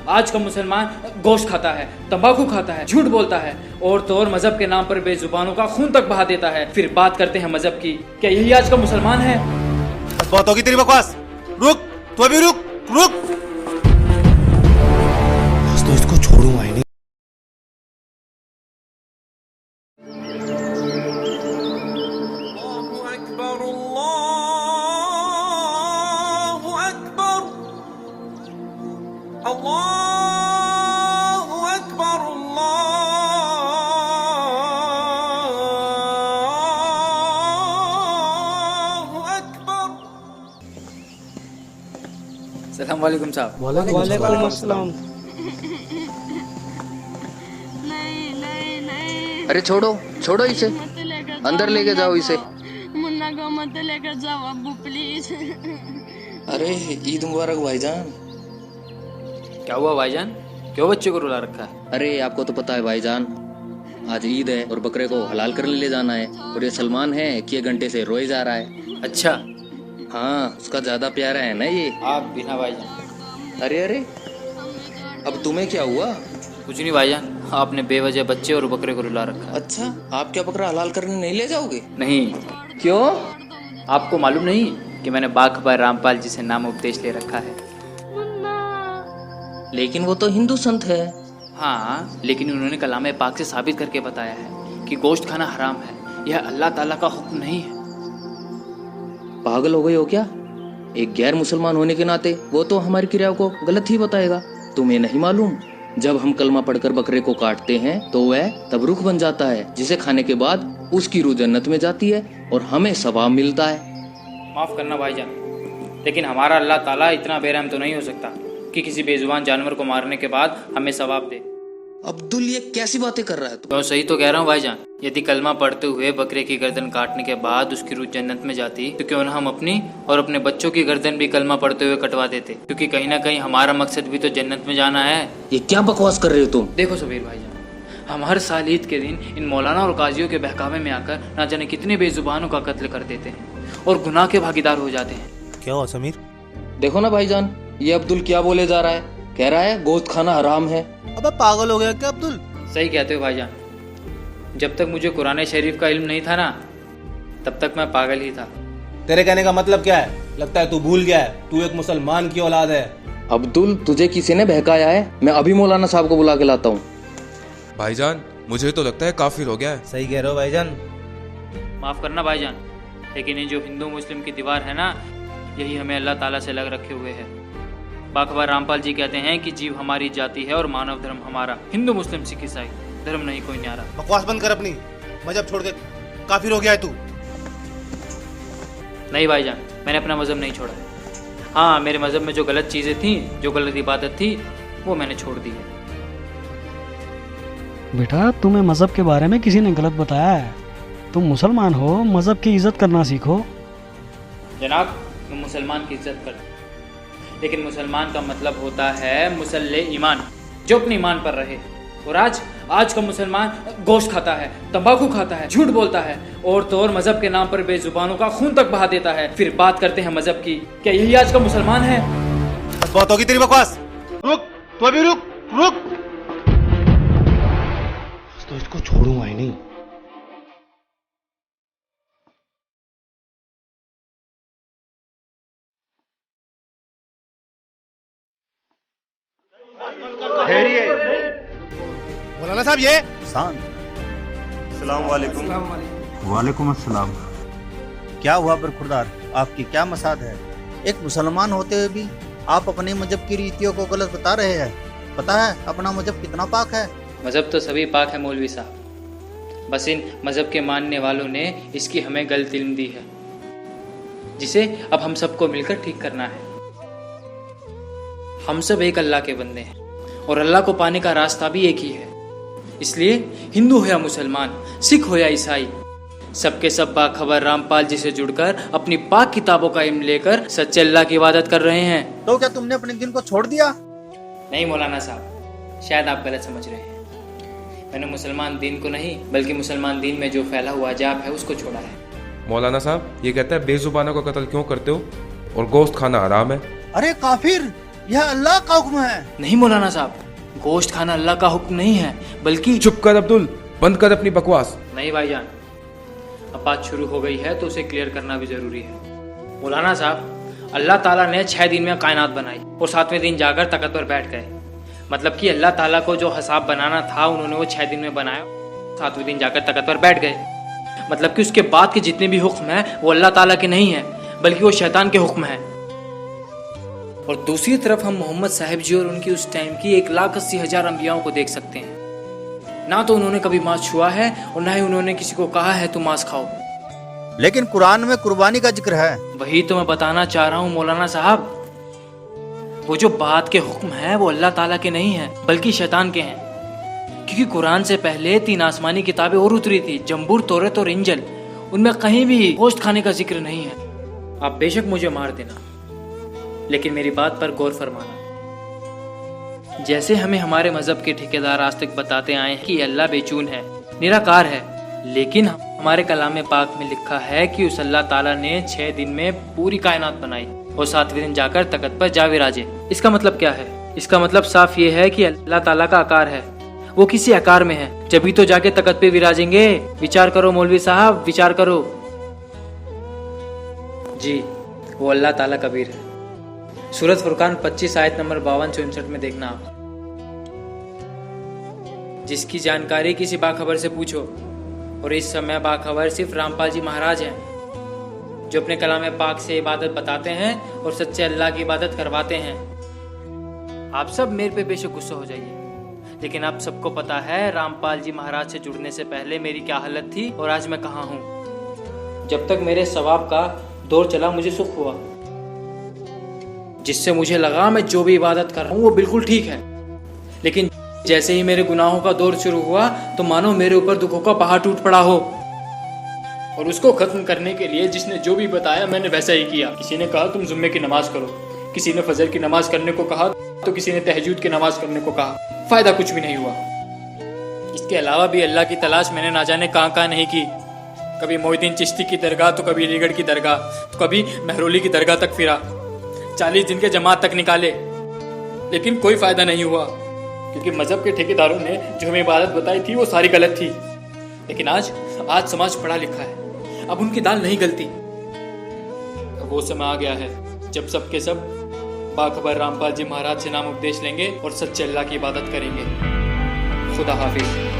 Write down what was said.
आज का मुसलमान गोश्त खाता है, तंबाकू खाता है, झूठ बोलता है और तो और मजहब के नाम पर बेजुबानों का खून तक बहा देता है। फिर बात करते हैं मजहब की। क्या यही आज का मुसलमान है? बस बहुत होगी तेरी बकवास। रुक, तू अभी रुक रुक। आज तो इसको छोड़ूंगा ही नहीं। सलाम वालेकुम साहब। वालेकुम अस्सलाम। अरे छोड़ो छोड़ो इसे, अंदर लेके जाओ इसे। मुन्ना को मत लेकर जाओ अब्बू प्लीज। अरे ईद मुबारक भाईजान। क्या हुआ भाईजान, क्यों बच्चे को रुला रखा है? अरे आपको तो पता है भाईजान, आज ईद है और बकरे को हलाल करने ले जाना है और ये सलमान है कि 1 घंटे से रोए जा रहा है। अच्छा, हाँ उसका ज्यादा प्यारा है ना ये। आप बिना भाईजान। अरे अब तुम्हें क्या हुआ? कुछ नहीं भाईजान, आपने बेवजह बच्चे और बकरे को रुला रखा है। अच्छा, आप क्या बकरा हलाल करने नहीं ले जाओगे? नहीं। क्यों? आपको मालूम नहीं कि मैंने बाखबर रामपाल जी से नाम उपदेश ले रखा है? लेकिन वो तो हिंदू संत है। हाँ, लेकिन उन्होंने कलाम पाक से साबित करके बताया है कि गोश्त खाना हराम है। यह अल्लाह ताला का हुक्म नहीं है। पागल हो गए हो क्या? एक गैर मुसलमान होने के नाते वो तो हमारी क्रियाओं को गलत ही बताएगा। तुम्हें नहीं मालूम, जब हम कलमा पढ़कर बकरे को काटते हैं तो वह तब रूह बन जाता है, जिसे खाने के बाद उसकी रूह जन्नत में जाती है और हमें सवाब मिलता है। माफ करना भाईजान, लेकिन हमारा अल्लाह ताला इतना बेरहम तो नहीं हो सकता कि किसी बेजुबान जानवर को मारने के बाद हमें सवाब दे। अब्दुल ये कैसी बातें कर रहा है तू? तो सही तो कह रहा हूँ भाईजान। यदि कलमा पढ़ते हुए बकरे की गर्दन काटने के बाद उसकी रूह जन्नत में जाती तो क्यों न हम अपनी और अपने बच्चों की गर्दन भी कलमा पढ़ते हुए कटवा देते, क्योंकि कहीं ना कहीं हमारा मकसद भी तो जन्नत में जाना है। ये क्या बकवास कर रहे हो तुम? देखो सबीर भाईजान, हम हर साल ईद के दिन इन मौलाना और काजियों के बहकावे में आकर ना जाने कितने बेजुबानों का कत्ल कर देते हैं और गुनाह के भागीदार हो जाते हैं। क्या हुआ समीर? देखो ना भाईजान, ये अब्दुल क्या बोले जा रहा है। कह रहा है गोश्त खाना हराम है। अबे पागल हो गया क्या अब्दुल? सही कहते हो भाईजान। जब तक मुझे कुरान शरीफ का इल्म नहीं था ना, तब तक मैं पागल ही था। तेरे कहने का मतलब क्या है? लगता है तू भूल गया है, तू एक मुसलमान की औलाद है। अब्दुल तुझे किसी ने बहकाया है। मैं अभी मौलाना साहब को बुला के लाता हूँ। भाईजान मुझे तो लगता है काफिर हो गया है। सही कह रहे हो भाईजान। माफ करना भाईजान, लेकिन ये जो हिंदू मुस्लिम की दीवार है ना, यही हमें अल्लाह ताला से लग रखे हुए है। बाखबर रामपाल जी कहते हैं कि जीव हमारी जाति है और मानव धर्म हमारा। हिंदू मुस्लिम सिख ईसाई धर्म नहीं कोई न्यारा। बकवास बंद कर अपनी, मजहब छोड़ के काफिर हो गया है तू। नहीं भाईजान, मैंने अपना मजहब नहीं छोड़ा है। हाँ, मेरे मजहब में जो गलत चीजें थी, जो गलत इबादत थी, वो मैंने छोड़ दी है। बेटा तुम्हें मजहब के बारे में किसी ने गलत बताया है। तुम मुसलमान हो, मजहब की इज्जत करना सीखो। जनाब, मैं मुसलमान की इज्जत करता हूँ, लेकिन मुसलमान का मतलब होता है मुसल्ले ईमान, जो अपने ईमान पर रहे। और आज का मुसलमान गोश्त खाता है, तंबाकू खाता है, झूठ बोलता है और तो और मजहब के नाम पर बेजुबानों का खून तक बहा देता है। फिर बात करते हैं मजहब की। क्या यही आज का मुसलमान है? बस बहुत होगी तेरी बकवास। रुक, तू अभी रुक रुक। आज तो इसको छोड़ूंगा ही नहीं। मौलाना साहब ये अस्सलाम वालेकुम। वालेकुम अस्सलाम। क्या हुआ बरखुरदार, आपकी क्या मसाद है? एक मुसलमान होते हुए भी आप अपने मजहब की रीतियों को गलत बता रहे हैं। पता है अपना मजहब कितना पाक है? मजहब तो सभी पाक है मौलवी साहब, बस इन मजहब के मानने वालों ने इसकी हमें गलत इल्म दी है, जिसे अब हम सबको मिलकर ठीक करना है। हम सब एक अल्लाह के बंदे हैं और अल्लाह को पाने का रास्ता भी एक ही है। इसलिए हिंदू हो या मुसलमान, सिख हो या ईसाई, सबके सब बाखबर रामपाल जी से जुड़कर अपनी पाक किताबों का इल्म लेकर सच्चे अल्लाह की इबादत कर रहे हैं। तो क्या तुमने अपने दिन को छोड़ दिया? नहीं मौलाना साहब, शायद आप गलत समझ रहे हैं। मैंने मुसलमान दीन को नहीं, बल्कि मुसलमान दीन में जो फैला हुआ अजाब है उसको छोड़ा है। मौलाना साहब ये कहता है बेजुबानों का कत्ल क्यों करते हो और गोश्त खाना हराम है। अरे काफिर, यह अल्लाह का हुक्म है। नहीं मौलाना साहब, गोश्त खाना अल्लाह का हुक्म नहीं है, बल्कि चुप कर अब्दुल, बंद कर अपनी बकवास। नहीं भाईजान, अब बात शुरू हो गई है तो उसे क्लियर करना भी जरूरी है। मौलाना साहब, अल्लाह ताला ने 6 दिन में कायनात बनाई और 7वें दिन जाकर तख्त पर बैठ गए। मतलब कि अल्लाह ताला को जो हिसाब बनाना था उन्होंने वो 6 दिन में बनाया, 7वें दिन जाकर तख्त पर बैठ गए। मतलब कि उसके बाद के जितने भी हुक्म हैं वो अल्लाह ताला के नहीं है, बल्कि वो शैतान के हुक्म है। और दूसरी तरफ हम मोहम्मद साहिब जी और उनकी उस टाइम की 1,80,000 अंबियाओं को देख सकते हैं। ना तो उन्होंने कभी मांस छुआ है और ना ही उन्होंने किसी को कहा है तुम मांस खाओ। लेकिन कुरान में कुर्बानी का जिक्र है। वही तो मैं बताना चाह रहा हूँ मौलाना साहब, वो जो बात के हुक्म है वो अल्लाह ताला के नहीं है, बल्कि शैतान के हैं। क्योंकि कुरान से पहले 3 आसमानी किताबें और उतरी थी, जंबूर, तौरात और इंजिल। उनमें कहीं भी गोश्त खाने का जिक्र नहीं है। आप बेशक मुझे मार देना, लेकिन मेरी बात पर गौर फरमाना। जैसे हमें हमारे मजहब के ठेकेदार आज तक बताते आए हैं कि अल्लाह बेचून है, निराकार है, लेकिन हमारे कलाम पाक में लिखा है कि उस अल्लाह ताला ने 6 दिन में पूरी कायनात बनाई और 7वें दिन जाकर तख्त पर जा विराजे। इसका मतलब क्या है? इसका मतलब साफ ये है कि अल्लाह ताला का आकार है, वो किसी आकार में है, जभी तो जाके तख्त पे विराजेंगे। विचार करो मौलवी साहब, विचार करो। जी, वो अल्लाह ताला कबीर है। सूरत फुरकान 25 आयत नंबर 52-64 में देखना आप। जिसकी जानकारी किसी बाखबर से पूछो, और इस समय बाखबर सिर्फ रामपाल जी महाराज हैं, जो अपने कलाम पाक से इबादत बताते हैं और सच्चे अल्लाह की इबादत करवाते हैं। आप सब मेरे पे बेशक गुस्सा हो जाइए, लेकिन आप सबको पता है रामपाल जी महाराज से जुड़ने से पहले मेरी क्या हालत थी और आज मैं कहाँ हूँ। जब तक मेरे सवाब का दौर चला मुझे सुख हुआ, जिससे मुझे लगा मैं जो भी इबादत कर रहा हूँ वो बिल्कुल ठीक है। लेकिन जैसे ही मेरे गुनाहों का दौर शुरू हुआ तो मानो मेरे ऊपर दुखों का पहाड़ टूट पड़ा हो, और उसको खत्म करने के लिए जिसने जो भी बताया मैंने वैसा ही किया। किसी ने कहा तुम जुम्मे की नमाज करो, किसी ने फजर की नमाज करने को कहा, तो किसी ने तहज्जुद की नमाज करने को कहा। फायदा कुछ भी नहीं हुआ। इसके अलावा भी अल्लाह की तलाश मैंने ना जाने कहाँ नहीं की। कभी मोहिद्दीन चिश्ती की दरगाह, तो कभी अलीगढ़ की दरगाह, तो कभी महरौली की दरगाह तक फिरा। 40 दिन के जमात तक निकाले, लेकिन कोई फायदा नहीं हुआ, क्योंकि मजहब के ठेकेदारों ने जो हमें इबादत बताई थी वो सारी गलत थी। लेकिन आज समाज पढ़ा लिखा है, अब उनकी दाल नहीं गलती। अब वो समय आ गया है जब सब के सब बाखबर रामपाल जी महाराज से नाम उपदेश लेंगे और सच्चे अल्लाह की इबादत करेंगे। खुदा हाफिज।